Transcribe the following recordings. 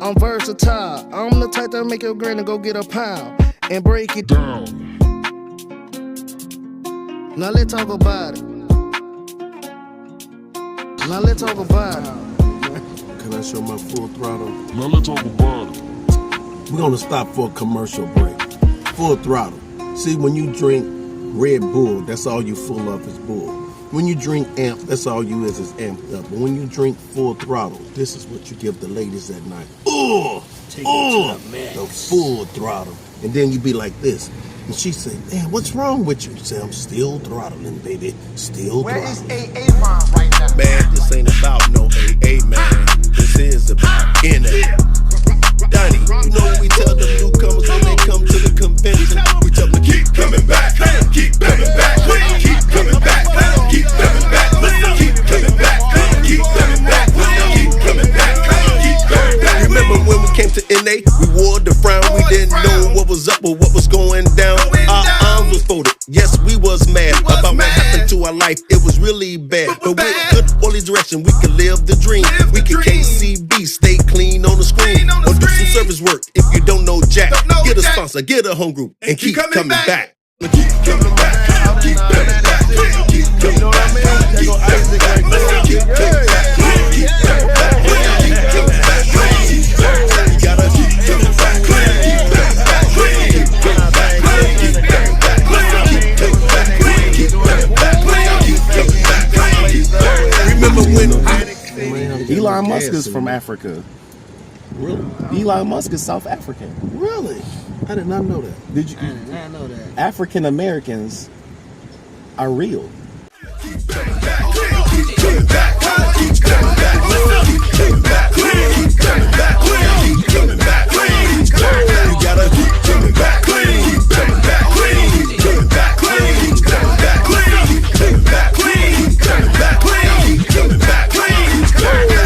I'm versatile. I'm the type that make your granny go get a pound and break it down. Now let's talk about it. Now let's talk about it. Can I show my full throttle? Now let's talk about it. We're gonna stop for a commercial break. Full throttle. See, when you drink Red Bull, that's all you full of is bull. When you drink amp, that's all you is amped up. But when you drink full throttle, this is what you give the ladies at night. Take it to the max. The full throttle. And then you be like this. And she say, man, what's wrong with you? You say, I'm still throttling, baby. Still Where throttling. is AA right now? Man, this ain't about no AA, man. This is about NA. Donnie, you know what we tell the newcomers when they come to the convention? We tell them to keep coming back, keep coming back, keep coming back, keep coming back, keep coming back, keep coming back, keep coming back, keep coming back. Remember when we came to NA, we wore the frown, we didn't know what was up or what was going down. Our arms was folded, yes, we was mad about what happened to our life. It was really bad, but with good holy direction, we could live the dream. We could KCB, stay clean on the screen, or do some service work. If you don't know Jack, get a sponsor, get a home group, and keep coming back. Keep coming back, keep coming back, keep coming back, keep coming back, keep coming back, keep coming back, keep coming back, you gotta keep coming back, keep coming back, keep coming back, keep coming back, keep coming back, keep coming back, keep coming back. Remember when Elon Musk is from Africa. Really? Elon Musk is South African. Really? I did not know that. Did you? I did not know that. African Americans are real. Keep coming back, keep coming back, keep coming back, keep coming back, keep coming back, keep coming back, you gotta keep coming back, keep coming back, keep coming back, keep coming back, keep coming back, keep coming back, keep coming back.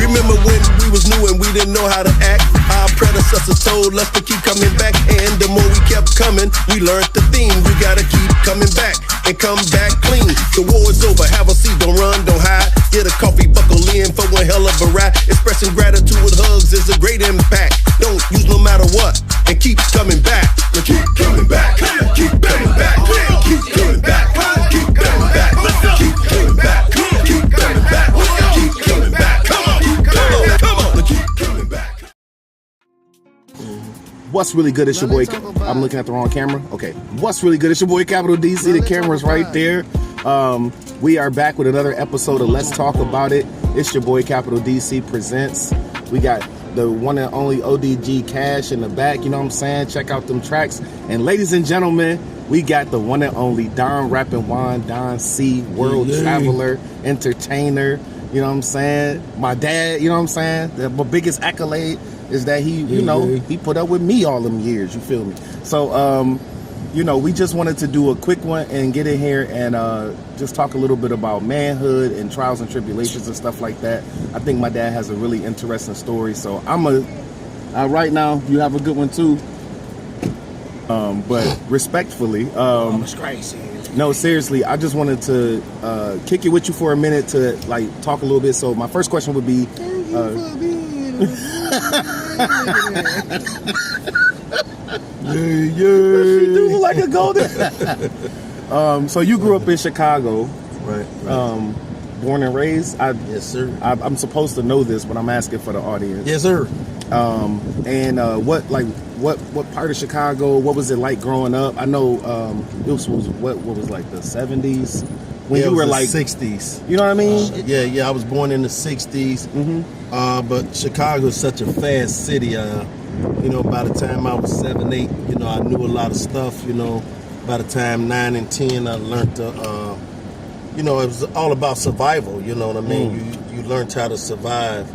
Remember when we was new and we didn't know how to act? Our predecessors told us to keep coming back, and the more we kept coming, we learned the theme. We gotta keep coming back and come back clean. The war is over, have a seat, don't run, don't hide. Get a coffee, buckle in for one hell of a ride. Expressing gratitude with hugs is a great impact. Don't use no matter what, and keep coming back. Keep coming back, keep coming back, keep coming back, keep coming back, keep coming back, keep coming back, keep coming back. Come on, come on, keep coming back. What's really good? It's your boy. I'm looking at the wrong camera. Okay. What's really good? It's your boy Capital DC. The camera's right there. We are back with another episode of Let's Talk About It. It's your boy Capital DC presents. We got the one and only ODG Cash in the back. You know what I'm saying? Check out them tracks. And ladies and gentlemen, we got the one and only Don Rappin Juan, Don C, world traveler, entertainer. You know what I'm saying? My dad. You know what I'm saying? The biggest accolade is that he, you know, he put up with me all them years, you feel me? So, you know, we just wanted to do a quick one and get in here and just talk a little bit about manhood and trials and tribulations and stuff like that. I think my dad has a really interesting story, so right now, you have a good one too. But respectfully, no, seriously, I just wanted to kick it with you for a minute to like talk a little bit. So my first question would be, do like a golden. So you grew up in Chicago, Right. born and raised. Yes, sir. I'm supposed to know this, but I'm asking for the audience. Yes, sir. And what part of Chicago? What was it like growing up? I know this was what was like the 70s when you were like 60s. You know what I mean? Yeah. I was born in the 60s. But Chicago is such a fast city. You know, by the time I was 7, 8, you know, I knew a lot of stuff. You know, by the time 9 and 10, I learned to. You know, it was all about survival. You know what I mean? You learned how to survive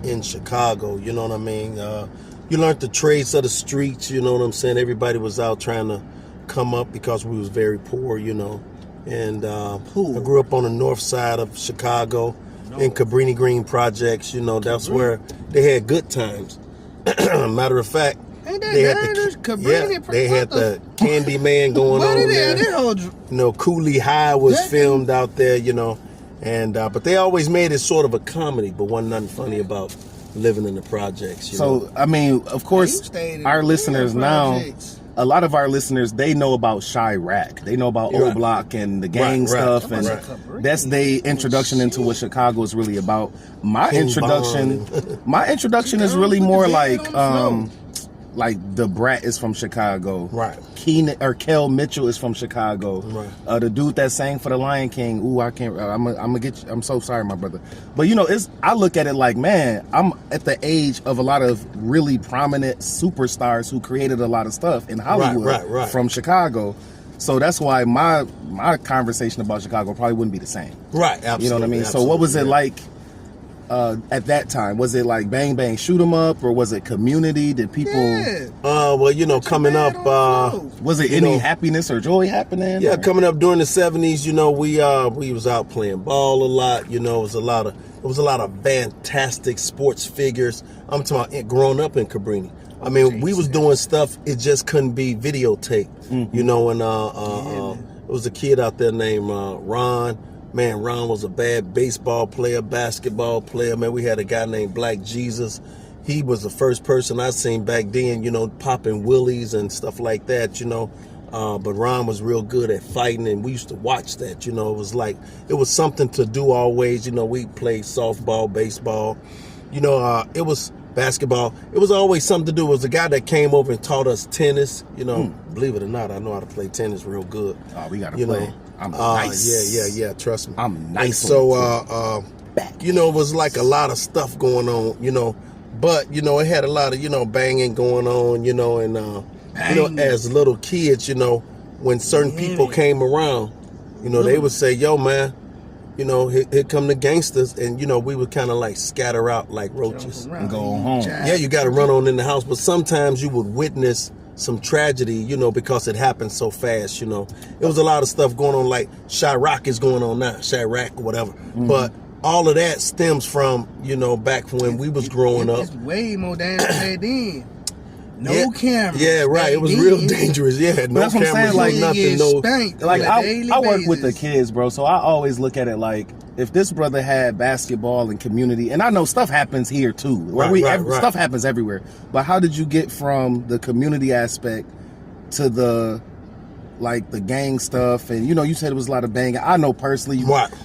in Chicago. You know what I mean? You learned the trades of the streets. You know what I'm saying? Everybody was out trying to come up because we was very poor. You know, and I grew up on the north side of Chicago in Cabrini Green projects. You know, that's where they had good times. Matter of fact. They had the Candy Man going on there. You know, Cooley High was filmed out there, you know, and but they always made it sort of a comedy, but wasn't nothing funny about living in the projects. You So, know? I mean, of course, You stayed in our the listeners now, projects. a lot of our listeners, they know about Chirac. They know about Right. O Block and the gang Right, right, stuff. And right. that's their introduction into what Chicago is really about. My King introduction, Von. my introduction is really more like the Brat is from Chicago. Right. Keenan or Kel Mitchell is from Chicago. Right. The dude that sang for the Lion King. Ooh, I can't. I'm gonna get you. I'm so sorry, my brother. But you know, I look at it like, man, I'm at the age of a lot of really prominent superstars who created a lot of stuff in Hollywood Right. from Chicago. So that's why my conversation about Chicago probably wouldn't be the same. Right, absolutely. You know what I mean? So what was it like at that time? Was it like bang bang shoot 'em up, or was it community? Did people? Yeah. Well, you know, coming up, Was it You any know, happiness or joy happening? yeah, or? coming up during the '70s, you know, we was out playing ball a lot. You know, it was a lot of fantastic sports figures. I'm talking about growing up in Cabrini. I mean, we was doing stuff. It just couldn't be videotaped. You know, and it was a kid out there named Ron. Man, Ron was a bad baseball player, basketball player. Man, we had a guy named Black Jesus. He was the first person I seen back then, you know, popping willies and stuff like that, you know. But Ron was real good at fighting, and we used to watch that, you know. It was something to do always. You know, we played softball, baseball. You know, it was basketball. It was always something to do. It was a guy that came over and taught us tennis. You know, believe it or not, I know how to play tennis real good. Oh, we gotta you play. know. I'm nice. Yeah. Trust me. I'm nice. So, you know, it was like a lot of stuff going on, you know, but, you know, it had a lot of, you know, banging going on, you know, and, you know, as little kids, you know, when certain people came around, you know, they would say, yo, man, you know, here come the gangsters. And, you know, we would kind of like scatter out like roaches. and go home. Yeah, you got to run on in the house. But sometimes you would witness some tragedy, you know, because it happened so fast, you know. It was a lot of stuff going on, like Chirac is going on now, Chirac or whatever. But all of that stems from, you know, back when we was growing up. It's way more dangerous back then. No cameras. Yeah, right. It was back real then. dangerous. Yeah, no that's what I'm cameras, saying, like, no nothing, get no. spanked Like on a daily I work with the basis. kids, bro. So I always look at it like, if this brother had basketball and community, and I know stuff happens here too, where Right. stuff happens everywhere. But how did you get from the community aspect to the like the gang stuff? And you know, you said it was a lot of banging. I know personally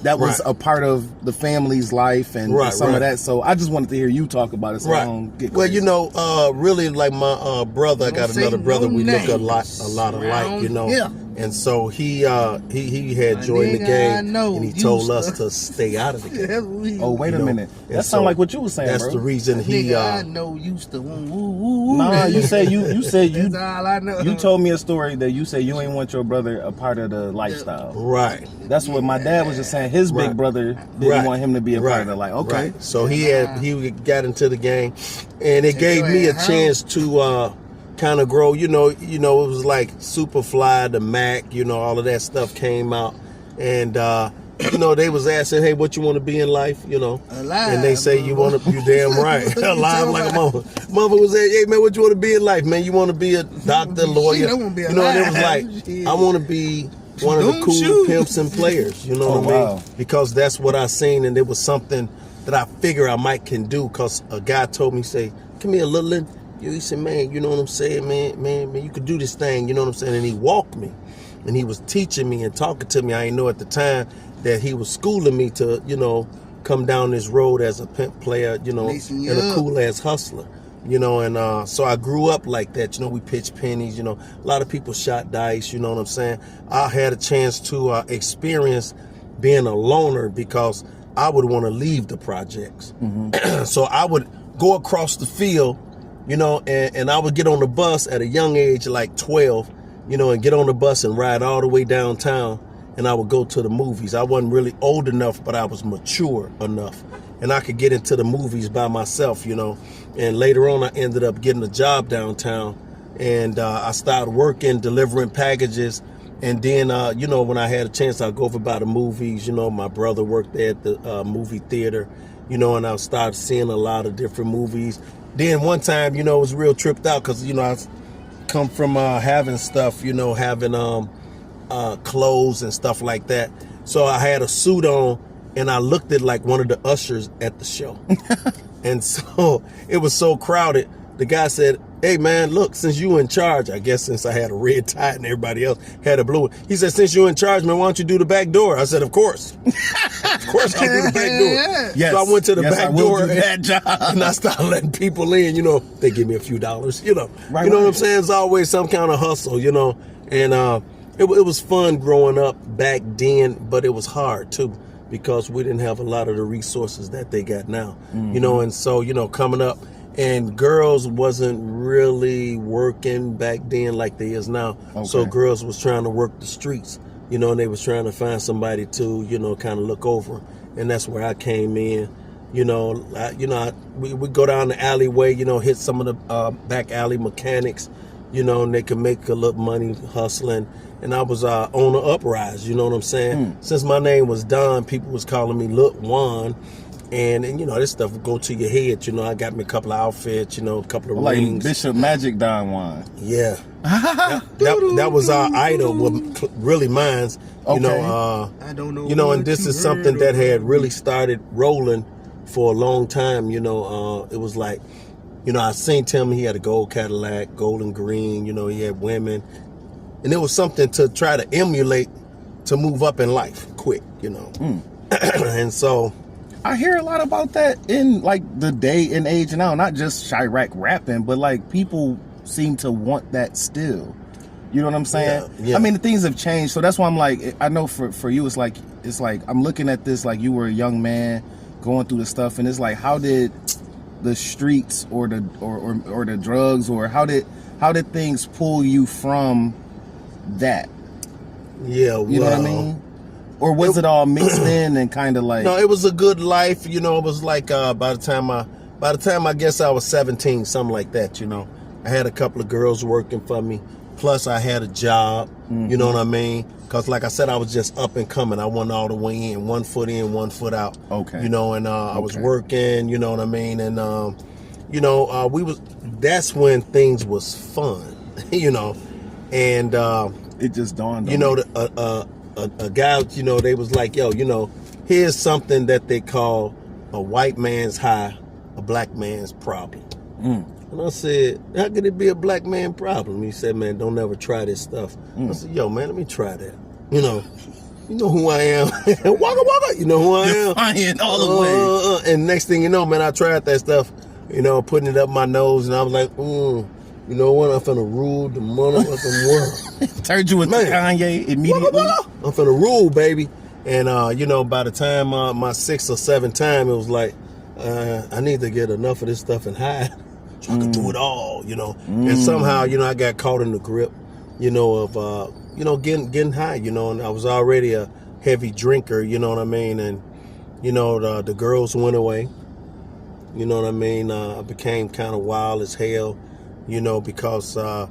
that was a part of the family's life and some of that. So I just wanted to hear you talk about it. So I don't get well, crazy. you know, really, like my brother, I got Don't say another brother. no We look a names lot alike, around you know. here. And so he had joined the nigga I gang, know and he used told us to- to stay out of the gang. That's what he- Oh, wait a know, minute. and That so sounds like what you were saying, That's bro. the reason he. Nigga I know used to woo. Nah, you said you said you That's all I know. you told me a story that you said you ain't want your brother a part of the lifestyle. Right. That's what my dad was just saying. His big brother didn't want him to be a part of it. Like, okay. Right. So he got into the gang, and it gave me a chance to kind of grow. You know, it was like Superfly, the Mac, you know, all of that stuff came out, and you know, they was asking, hey, what you want to be in life, you know? Alive, and they say you damn right, What you alive talking like a about? mother. Mother was saying, hey man, what you want to be in life, man? You want to be a doctor, lawyer? Shit, I wanna be you know, and it was alive. like, Shit. I want to be one of the Don't cool shoot. pimps and players, you know what I mean? Wow. Because that's what I seen, and it was something that I figure I might can do. Cause a guy told me, say, come here, little. He said, man, you know what I'm saying, man, you could do this thing, you know what I'm saying? And he walked me, and he was teaching me and talking to me. I didn't know at the time that he was schooling me to, you know, come down this road as a pimp player, you know, Lacing you and a up. cool ass hustler, you know. And so I grew up like that, you know. We pitched pennies, you know. A lot of people shot dice, you know what I'm saying? I had a chance to experience being a loner because I would want to leave the projects. So I would go across the field, you know, and I would get on the bus at a young age, like 12, you know, and get on the bus and ride all the way downtown, and I would go to the movies. I wasn't really old enough, but I was mature enough, and I could get into the movies by myself, you know. And later on, I ended up getting a job downtown, and I started working, delivering packages. And then, you know, when I had a chance, I'd go over by the movies. You know, my brother worked there at the movie theater, you know, and I started seeing a lot of different movies. Then one time, you know, it was real tripped out because, you know, I come from having stuff, you know, having clothes and stuff like that. So I had a suit on, and I looked at like one of the ushers at the show. And so it was so crowded. The guy said, hey man, look, since you in charge, I guess since I had a red tie and everybody else had a blue one, he said, since you're in charge, man, why don't you do the back door? I said, of course. Of course I'll do the back door. Yes. So I went to the back door that job. and I started letting people in, they give me a few dollars, Right, you know right. what I'm saying? It's always some kind of hustle, and it was fun growing up back then, but it was hard too, because we didn't have a lot of the resources that they got now, and so, coming up, and girls wasn't really working back then like they is now. Okay. So girls was trying to work the streets, and they was trying to find somebody to, kind of look over 'em. And that's where I came in. We go down the alleyway, hit some of the back alley mechanics, and they could make a little money hustling. And I was on the uprise, you know what I'm saying? Since my name was Don, people was calling me Lil Juan. And this stuff would go to your head. I got me a couple of outfits, a couple of Like rings. Bishop Magic Don Juan. Yeah. that was our idol, really mine's. Okay. I don't know. And this is something that had really started rolling for a long time. It was like, I seen him, he had a gold Cadillac, gold and green, he had women. And it was something to try to emulate to move up in life quick, And so I hear a lot about that in like the day and age now, not just Chirac rapping, but like people seem to want that still. You know what I'm saying? Yeah. I mean, the things have changed. So that's why I'm like, I know for you, it's like I'm looking at this like you were a young man going through the stuff, and it's like, how did the streets or the drugs, or how did things pull you from that? Yeah, You know what I mean? Or was it all mixed in and kind of like? No, it was a good life. It was like by the time I guess I was 17, something like that. I had a couple of girls working for me. Plus, I had a job. You know what I mean? Because, like I said, I was just up and coming. I wasn't all the way in, 1 foot in, 1 foot out. Okay. And I was working. You know what I mean? And that's when things was fun. And it just dawned on me. A guy, they was like, yo, here's something that they call a white man's high, a black man's problem. And I said, how could it be a black man problem? He said, man, don't ever try this stuff. I said, yo, man, let me try that. You know who I am. Waka waka, you know who I am. Defiant all the way. And next thing you know, man, I tried that stuff, putting it up my nose, and I was like, you know what? I'm finna rule the motherfucking world. Turned you into Kanye immediately. I'm finna rule, baby. And by the time my 6th or 7th time, it was like, I need to get enough of this stuff and hide, so I can do it all, And somehow, I got caught in the grip, of getting high, and I was already a heavy drinker, you know what I mean? And the girls went away, you know what I mean? I became kind of wild as hell. Because, I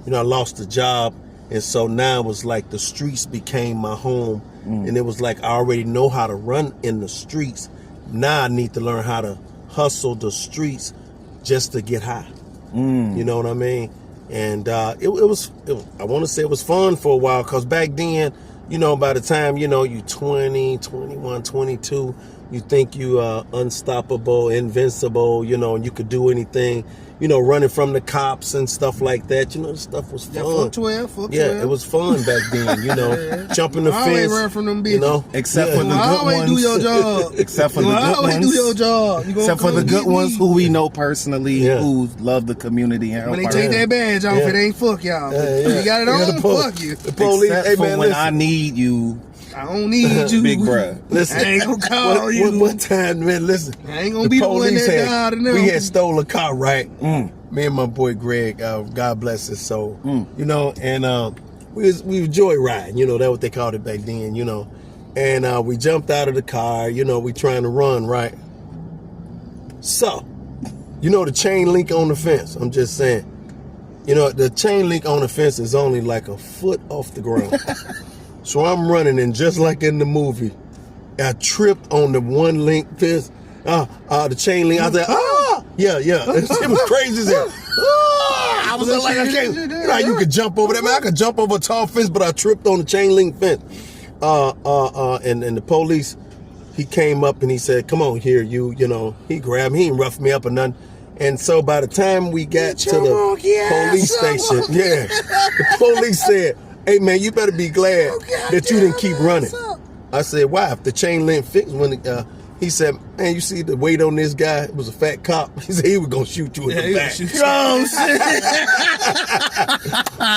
lost the job. And so now it was like the streets became my home. And it was like I already know how to run in the streets. Now I need to learn how to hustle the streets just to get high. You know what I mean? And I want to say it was fun for a while, because back then, by the time, you 20, 21, 22, you think you are unstoppable, invincible, and you could do anything. Running from the cops and stuff like that. This stuff was fun. Yeah, fuck 12, fuck 12. Yeah, it was fun back then, jumping the I always fence. run from them bitches. Except for the I good always ones. do your job. Except for the I good always ones. do your job. You gonna Except for come the good get ones me. who we know personally, who love the community and help When they our- take that badge off, it ain't fuck y'all. You got it on, fuck you. The police, Except hey for man, when listen. I need you, I don't need you. big bruh. Listen, I ain't gonna call you. One time, man, listen. I ain't gonna be the one that died in them. We had stole a car, right? Me and my boy Greg, God bless his soul. And we was joyriding, that's what they called it back then, And we jumped out of the car, we trying to run, right? So, the chain link on the fence, I'm just saying. The chain link on the fence is only like a foot off the ground. So I'm running, and just like in the movie, I tripped on the one link fence, the chain link. I said, yeah. It was crazy as hell. I was like, I can't. You could jump over that. Man, I could jump over a tall fence, but I tripped on the chain link fence. And the police, he came up and he said, "Come on here, you know." He grabbed me, he ain't roughed me up or nothing. And so by the time we got to the police station, the police said, "Hey man, you better be glad that you didn't keep running." I said, "Why? If the chain link fixed when he said, man, you see the weight on this guy? It was a fat cop." He said he was gonna shoot you in the back.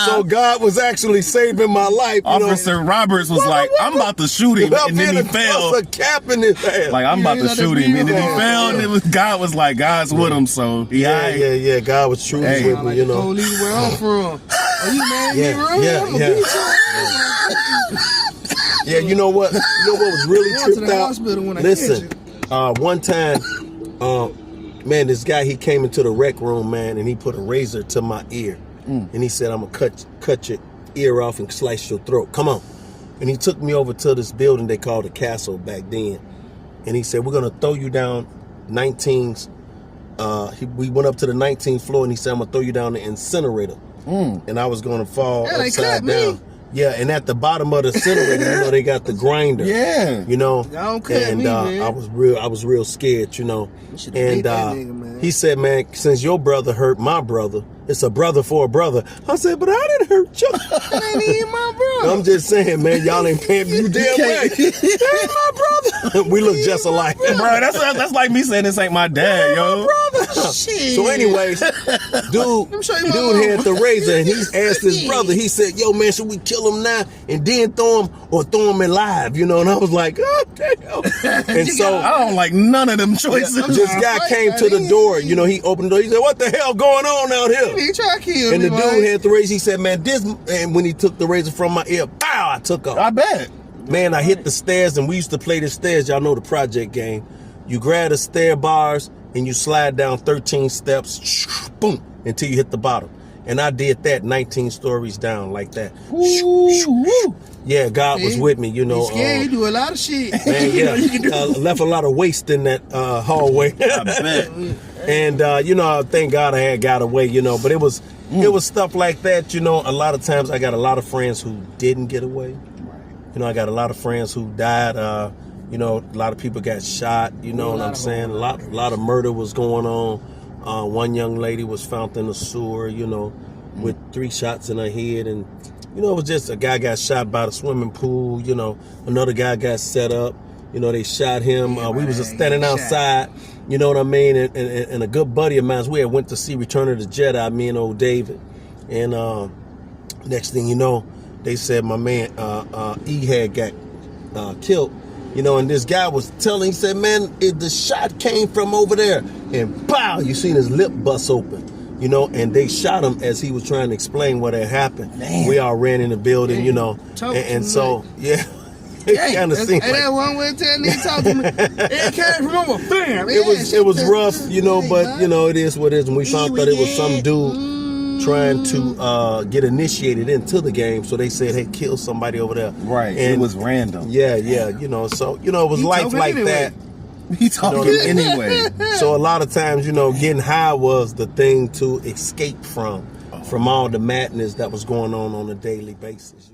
So God was actually saving my life. Officer Roberts was like, "I'm about to shoot him," and then he fell. A cap in his ass. Like, I'm about to shoot him, and then he fell, and God was like, God's with him, so yeah. God was truly with me, Police, where I'm from. Are you mad at me, bro? Yeah, you know what? You know what was really tripped out? Listen, one time, man, this guy, he came into the rec room, man, and he put a razor to my ear. And he said, "I'm going to cut your ear off and slice your throat. Come on." And he took me over to this building they called the Castle back then. And he said, "We're going to throw you down 19th. We went up to the 19th floor, and he said, "I'm going to throw you down the incinerator." And I was going to fall upside down. Yeah, and at the bottom of the incinerator, they got the grinder. Yeah. And I was real scared, And he said, "Man, since your brother hurt my brother, it's a brother for a brother." I said, "But I didn't hurt you." That ain't even my brother. I'm just saying, man, y'all ain't paying me. You damn right. That ain't my brother. We look just alike. Bro, that's like me saying this ain't my dad, yo. Shit. So anyways, dude had the razor, and he asked his brother, he said, "Yo, man, should we kill him now and then throw him or throw him alive?" And I was like, "Oh, damn." And so I don't like none of them choices. This guy came to the door, he opened the door, he said, "What the hell going on out here?" He tried to kill me. And the dude had the razor, he said, "Man, this," and when he took the razor from my ear, pow, I took off. I bet. Man, I hit the stairs, and we used to play the stairs. Y'all know the project game. You grab the stair bars, and you slide down 13 steps, boom, until you hit the bottom. And I did that 19 stories down like that. Ooh. Yeah, God was with me, You scared, you do a lot of shit. Man, yeah, left a lot of waste in that hallway. I bet. And, thank God I got away, but it was stuff like that, A lot of times I got a lot of friends who didn't get away. I got a lot of friends who died. A lot of people got shot. You know what I'm saying? A lot of murder was going on. One young lady was found in the sewer, with 3 shots in her head. And, it was just a guy got shot by the swimming pool. Another guy got set up. They shot him. We was just standing outside. You know what I mean? And a good buddy of mine, we had went to see Return of the Jedi, me and old David. And next thing you know, they said my man E had got killed. And this guy was telling, he said, "Man, the shot came from over there." And pow, you seen his lip bust open. And they shot him as he was trying to explain what had happened. Man. We all ran in the building, and so, yeah. It kind of seemed like that one way to tell nigga talk to me. It came from over fam. It was rough, but it is what it is. And we found that it was some dude trying to get initiated into the game, so they said, "Hey, kill somebody over there." Right. And it was random. Yeah. So it was life like that. He talking anyway. So a lot of times, getting high was the thing to escape from all the madness that was going on a daily basis.